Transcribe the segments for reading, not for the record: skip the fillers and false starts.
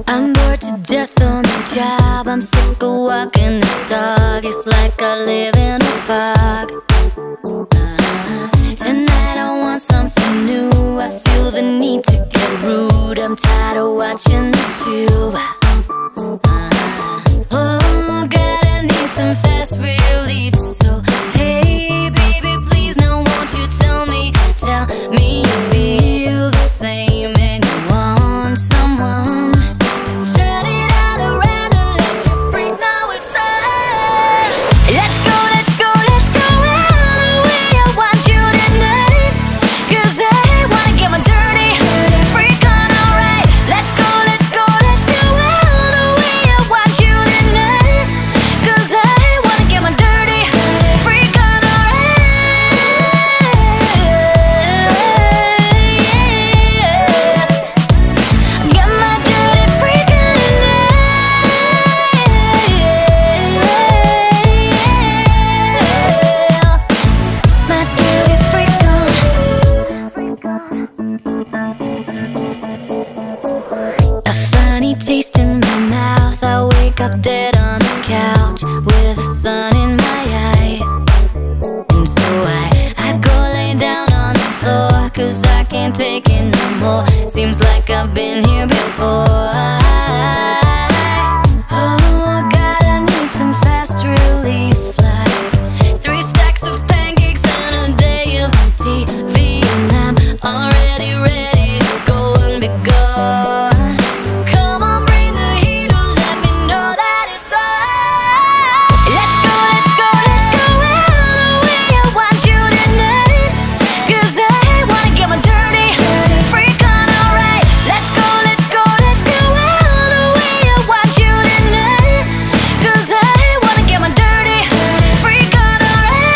I'm bored to death on the job. I'm sick of walking this dog. It's like I live in a fog. Tonight I want something new. I feel the need to get rude. I'm tired of watching the tube. Oh, God, I need some fast relief. So, hey, baby, please, now won't you tell me you feel the same and you want someone to turn it all around and let you freak. Now it's on. Let's go, let's go, let's go all the way. I want you tonight, 'cause I wanna get my dirty freak on, alright. Let's go, let's go, let's go all the way. I want you tonight, 'cause I wanna get my dirty freak on, alright. Get my dirty freak on tonight. My dirty freak on. A funny taste in my mouth. I wake up dead on the couch with the sun in my eyes. And so I go lay down on the floor, 'cause I can't take it no more. Seems like I've been here before. Oh, God, I need some fast relief. Like 3 stacks of pancakes and a day of TV. And I'm already ready to go and be gone. So come on, bring the heat on, let me know that it's on. Let's go, let's go, let's go all the way. I want you tonight, 'cause I wanna get my dirty freak on, alright. Let's go, let's go, let's go all the way. I want you tonight, 'cause I wanna get my dirty freak on, alright.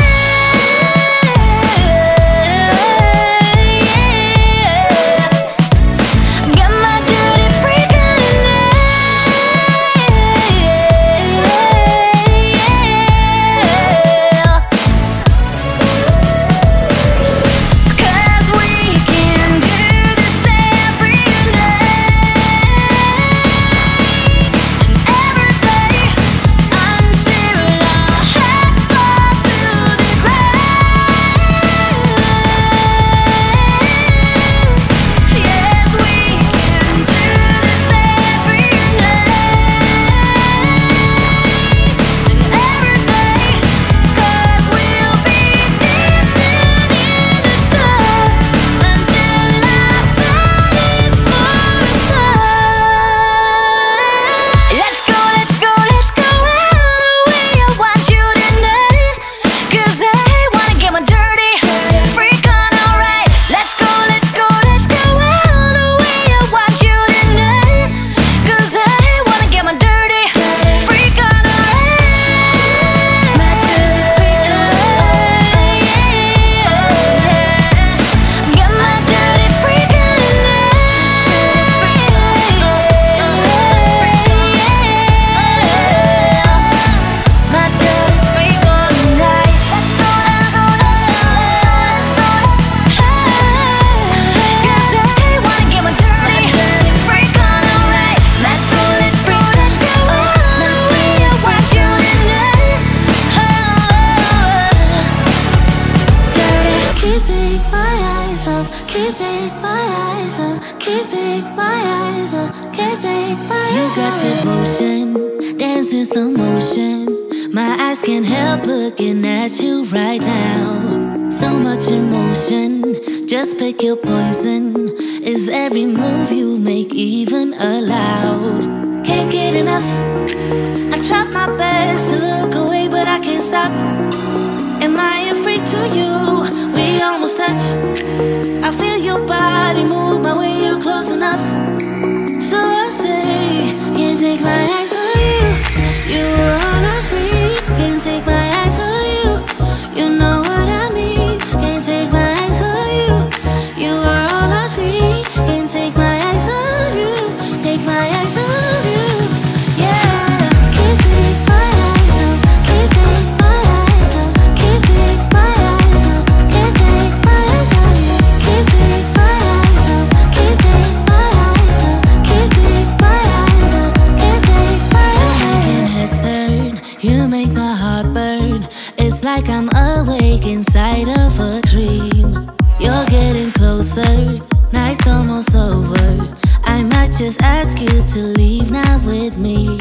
Get my dirty freak on tonight. 'Cause we can do this every day and every day until our heads fall to the ground. Yes, we can do this every day and every day, 'cause we'll be dancing in the dark until our bodies fall apart. Let's go, let's go, let's go all the way. I want you tonight, 'cause I wanna get my dirty freak on, alright. Let's go, let's go, let's go all the way. I want you tonight, 'cause I wanna get my dirty freak on, alright. My dirty freak on. Get my dirty freak on tonight. My dirty freak on tonight. Let's go, 'cause I wanna get my dirty freak on, alright. Let's go, let's go, let's go all the way. I want you tonight. Dirty. Can't take my eyes off, can't take my eyes off, can't take my eyes off, can't take my eyes off. You got that motion, dance in slow motion. My eyes can't help looking at you right now. So much emotion, just pick your poison. Is every move you make even allowed? Can't get enough. I try my best to look away, but I can't stop. Am I a freak to you? We almost touch. I feel your body move my way, you're close enough. So I say, can't take my eyes on you. You were all I see. Can't take my eyes on you. You know what I mean. Can't take my eyes on you. You were all I see. Can't take my eyes on you. Take my eyes on you. Yeah. Can't take my eyes off. Can't take my eyes off. Can't take my eyes off. Can't take my eyes on you. Can't take my eyes off. Can't take my eyes inside of a dream. You're getting closer, night's almost over. I might just ask you to leave now with me.